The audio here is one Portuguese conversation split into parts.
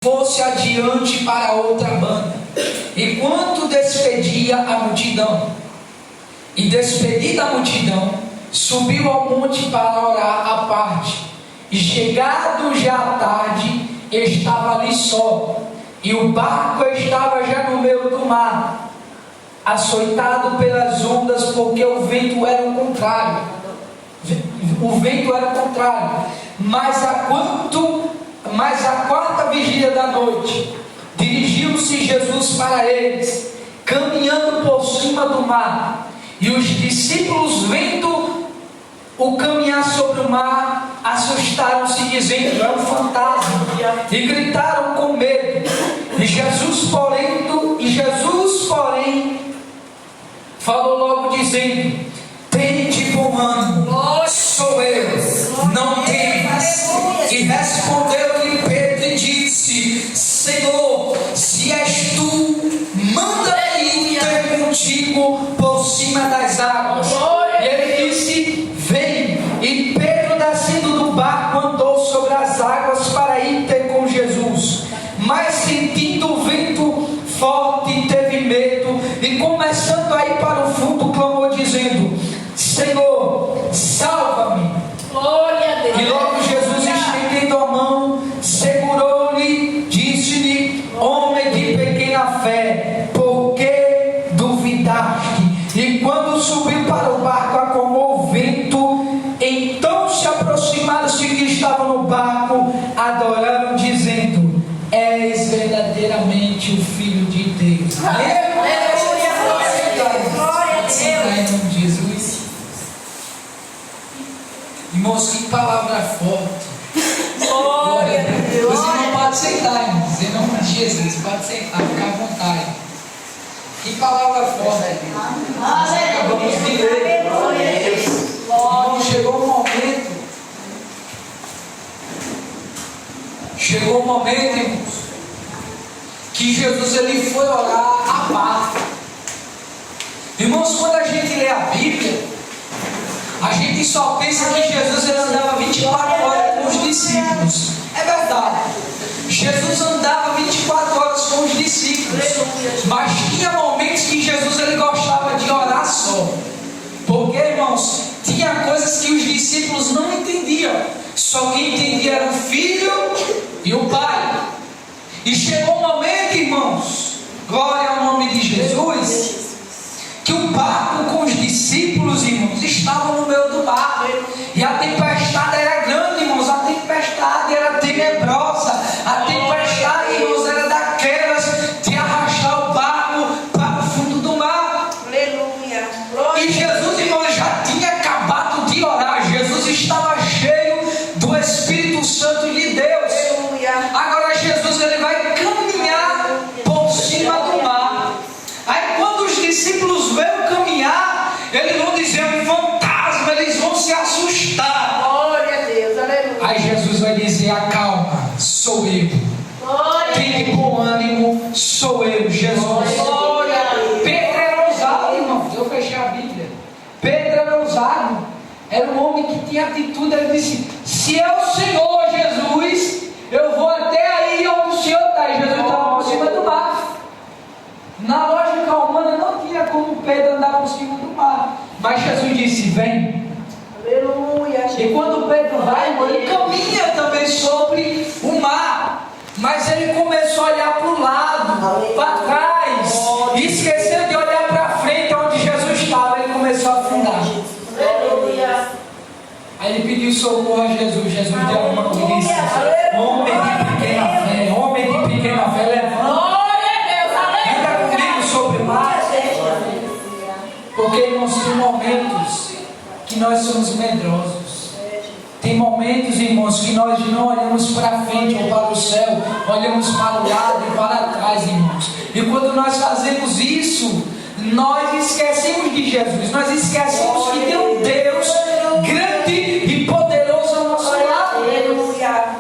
fosse adiante para outra banda, enquanto despedia a multidão. E despedida a multidão, subiu ao monte para orar à parte. E chegado já à tarde, estava ali só, e o barco estava já no meio do mar, açoitado pelas ondas, porque o vento era o contrário. Mas a quarta vigília da noite, dirigiu-se Jesus para eles, caminhando por cima do mar. E os discípulos, vendo o caminhar sobre o mar, assustaram-se, dizendo: é um fantasma, e gritaram com medo. E Jesus, porém, falou logo, dizendo: tende bom ânimo, sou eu, não temas. E respondeu-lhe Pedro e disse: Senhor, se és tu, manda-me ir ter contigo por cima das águas. E ele disse: vem. E Pedro, descendo do barco, andou sobre as águas para ir ter com Jesus. Mas sentindo o vento forte, teve medo, e começando a ir para o fundo, clamou dizendo: Senhor, salva-me. Glória a Deus. E logo Jesus, estendendo a mão, segurou-lhe, disse-lhe: homem de pequena fé, por que duvidaste? E quando subiu para o barco, acalmou o vento. Então se aproximaram-se que estavam no barco, adoraram, dizendo: és verdadeiramente o Filho de Deus. Glória a Deus. Em nome de Jesus. Irmãos, que palavra forte. Glória a Deus. Você não pode sentar, irmãos. Em nome de Jesus, pode sentar, ficar à vontade. Que palavra forte. Nós acabamos de ler. Irmão, chegou um momento, irmãos, que Jesus ele foi orar à parte. Irmãos, quando a gente lê a Bíblia, a gente só pensa que Jesus ele andava 24 horas com os discípulos. É verdade. Jesus andava 24 horas com os discípulos. Mas tinha momentos que Jesus ele gostava de orar só. Porque, irmãos, tinha coisas que os discípulos não entendiam. Só quem entendia era o Filho e o Pai. E chegou um momento, irmãos, glória ao nome de Jesus, que o barco com os discípulos, irmãos, estavam no meio do mar. E a tempestade era grande, irmãos. A tempestade era tenebrosa. A tempestade, irmãos, era daquelas de arrastar o barco para o fundo do mar. Aleluia. E Jesus, irmãos, já tinha acabado de orar. Jesus estava cheio do Espírito Santo de Deus. Aleluia. Agora Jesus ele vai caminhar por cima do mar. Aí quando os discípulos veem caminhar, eles vão dizer: um fantasma, eles vão se assustar. Glória a Deus. Aleluia. Aí Jesus vai dizer: acalma, sou eu. Glória a Tem Deus. bom ânimo, sou eu, Jesus. Glória a Deus. Pedro era ousado, irmãos. Eu fechei a Bíblia. Pedro era ousado. Era um homem que tinha atitude. Ele disse: se é o Senhor Jesus, eu vou até aí onde o Senhor está. E Jesus estava por cima do mar. Na lógica humana não tinha como Pedro andar por cima do mar. Mas Jesus disse: vem. Aleluia. E quando Pedro vai, irmão, ele caminha também sobre o mar. Mas ele começou a olhar para o lado, para trás, e esqueceu de olhar para frente, onde Jesus estava. Ele começou a afundar. Aleluia. Aí ele pediu socorro a Jesus. Jesus deu uma mão e disse: homem de pequena fé, homem de pequena fé, levanta. Glória a Deus. Anda comigo sobre o mar. Porque, irmãos, tem momentos que nós somos medrosos. Tem momentos, irmãos, que nós não olhamos para frente ou para o céu, olhamos para o lado e para trás, irmãos. E quando nós fazemos isso, nós esquecemos de Jesus. Nós esquecemos que tem um Deus grande e poderoso ao nosso lado. Aleluia.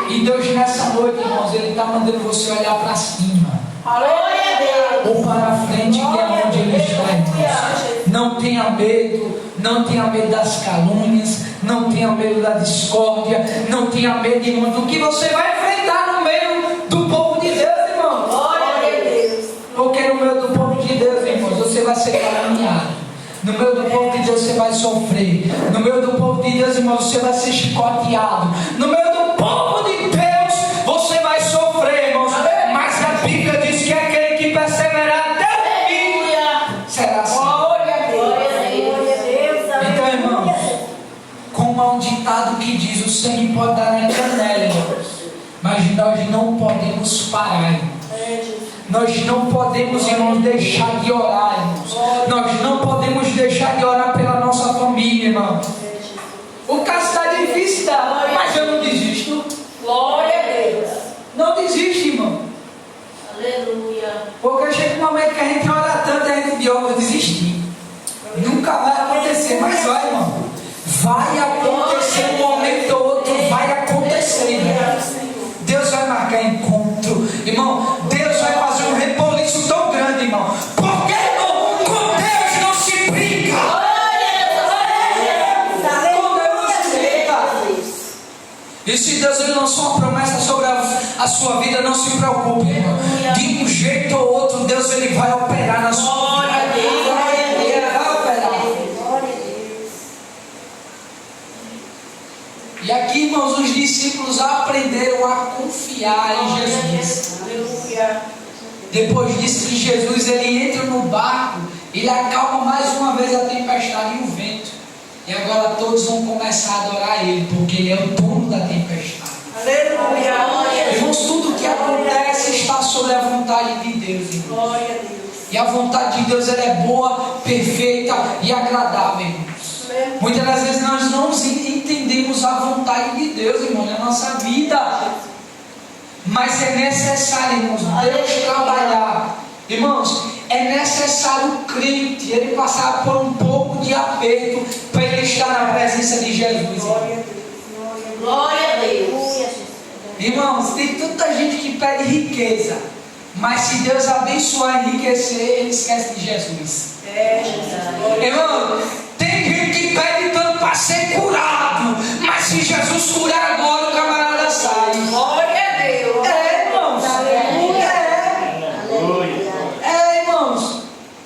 E Deus nessa noite, irmãos, Ele está mandando você olhar para cima Glória a Deus. ou para frente, que é onde Ele está, irmãos. Não tenha medo, não tenha medo das calúnias, não tenha medo da discórdia, não tenha medo, irmão, do que você vai enfrentar no meio do povo de Deus, irmão. Glória a Deus. Porque no meio do povo de Deus, irmãos, você vai ser caluniado. No meio do povo de Deus você vai sofrer. No meio do povo de Deus, irmão, você vai ser chicoteado. No meio do povo de Deus você vai sofrer, irmãos. Mas a Bíblia diz que aquele que perseverar até o fim será salvo. Glória a Deus. Então, irmãos, como há um ditado que diz: o sangue pode dar na canela, irmãos, mas nós não podemos parar, irmãos. Nós não podemos, irmãos, deixar de orar, irmãos. Nós não podemos deixar de orar pela nossa família, irmãos. O caso está difícil, tá? Mas eu não desisto. Glória a Deus. Não desiste, irmão. Aleluia. Porque chega um momento que a gente ora tanto, a gente diz: eu vou desistir. Nunca vai acontecer, mas vai, irmão. Vai acontecer um momento ou outro, vai acontecer, irmão. Deus vai marcar encontro, irmão. Deus vai fazer um reboliço tão grande, irmão. Porque, irmão, com Deus não se brinca. Com Deus não se brinca. E se Deus ele lançou uma promessa sobre a sua vida, não se preocupe, irmão. De um jeito ou outro, Deus ele vai operar na sua vida. Ele vai operar. E aqui, irmãos, os discípulos aprenderam a confiar em Jesus. Aleluia. Depois disso, que Jesus ele entra no barco, ele acalma mais uma vez a tempestade e o vento. E agora todos vão começar a adorar ele, porque ele é o dono da tempestade. Aleluia. Irmãos, tudo que acontece está sob a vontade de Deus, irmãos. Glória a Deus. E a vontade de Deus ela é boa, perfeita e agradável, irmãos. Muitas das vezes nós não entendemos a vontade de Deus, irmão, na nossa vida. Mas é necessário, irmãos, Deus trabalhar. Irmãos, é necessário o crente ele passar por um pouco de aperto para ele estar na presença de Jesus. Glória a Deus. Irmãos, tem tanta gente que pede riqueza, mas se Deus abençoar e enriquecer, ele esquece de Jesus. Irmão, tem gente que pede tanto para ser curado, mas se Jesus curar agora, o camarada sai. Glória a Deus. Irmãos. Irmãos.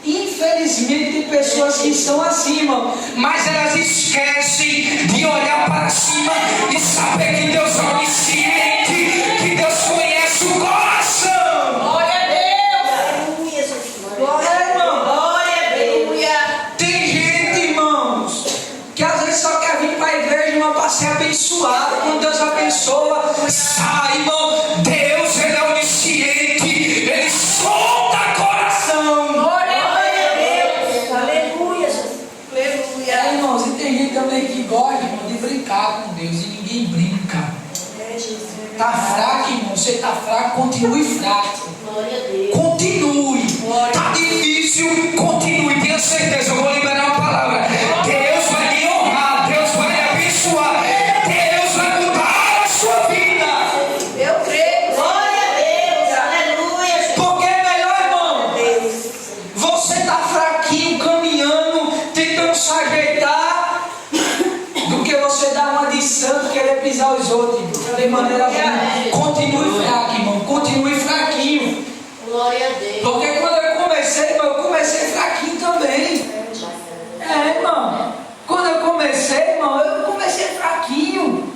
Infelizmente tem pessoas que são assim, irmão, mas elas esquecem de olhar para cima e saber que Deus é onisciente, que Deus conhece o coração. Glória a Deus. Irmão. Glória a Deus. Tem gente, irmãos, que às vezes só quer vir para a igreja, irmão, para ser abençoado. Quando Deus abençoa, saiba, Deus ele é onisciente, ele solta coração. Glória a Deus. Aleluia. Irmãos, e tem gente também que gosta, irmão, de brincar com Deus, e ninguém brinca. Está fraco, irmão, você está fraco, continue fraco. Glória a Deus. Continue. Está difícil, continue. Tenha certeza, eu vou liberar uma palavra. Deus vai lhe honrar, Deus vai lhe abençoar, Deus vai mudar a sua vida. Eu creio. Glória a Deus. Aleluia. Porque é melhor, irmão, você está fraquinho, caminhando, tentando se ajeitar, do que você dar uma de santo, querer pisar os outros, irmão. De maneira alguma. Continue fraco, irmão. Continue fraquinho. Glória a Deus. Porque quando eu comecei, irmão, eu comecei fraquinho também. Irmão. Quando eu comecei, irmão, eu comecei fraquinho.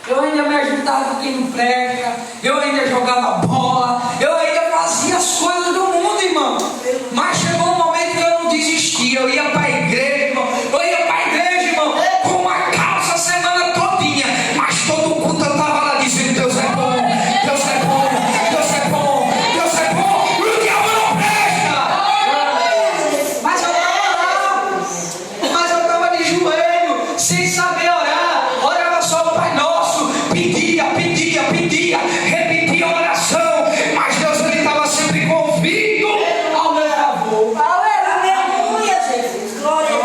Eu ainda me ajudava com quem não prega. Eu ainda jogava bola. Eu ainda fazia as coisas do mundo, irmão. Mas chegou um momento que eu não desistia. Eu ia para a igreja, irmão. Eu ia para a igreja, irmão, com uma calça a semana todinha. Mas todo culto eu estava lá dizendo: Deus é bom, Deus é bom, Deus é bom, Deus é bom. E o diabo não presta. Mas eu estava lá. Mas eu estava de joelho, sem saber orar. Orava só o Pai Nosso. Pedia, repetia a oração. Mas Deus ele estava sempre convicto ao meu favor. Aleluia, Jesus. Glória a Deus.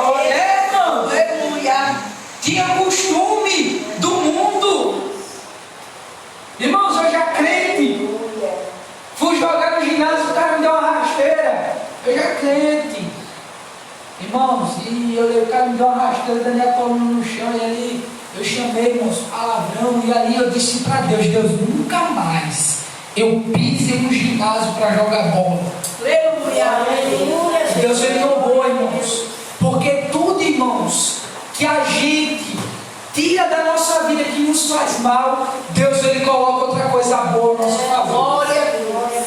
Irmão, Aleluia. tinha costume do mundo. Irmãos, eu já crente. Fui jogar no ginásio, o cara me deu uma rasteira. Eu já crente. Irmãos, e o cara me deu uma rasteira, o Daniel colocou no chão, e ali eu chamei, irmãos, palavrão, e ali eu disse para Deus, Deus, nunca mais eu pise no ginásio para jogar bola. Aleluia, aleluia. Deus ele louvou, irmãos, porque tudo, irmãos, que a gente tira da nossa vida que nos faz mal, Deus ele coloca outra coisa boa no nosso favor. Glória a Deus.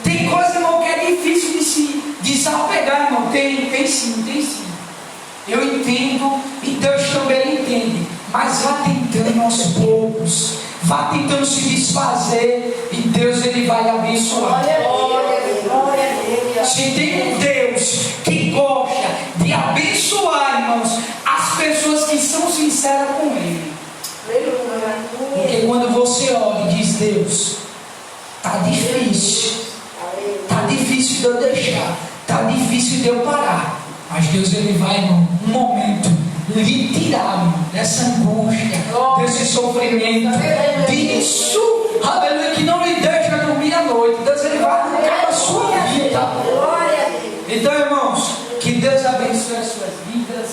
Tem coisa, irmão, que é difícil de se desapegar, irmão. Tem sim. Eu entendo e Deus também entende. Mas vá tentando aos poucos. Vá tentando se desfazer e Deus ele vai abençoar. Glória a Deus. Se tem um Deus que gosta de abençoar, irmãos, as pessoas que são sinceras com Ele. Porque quando você olha e diz, Deus, está difícil de eu deixar, está difícil de eu parar, mas Deus ele vai, irmão, um momento lhe tirar, irmão, dessa angústia, desse sofrimento, disso, aleluia, que não lhe deixa dormir à noite. Deus ele vai arrancar a sua vida. Então, irmãos, que Deus abençoe as suas vidas.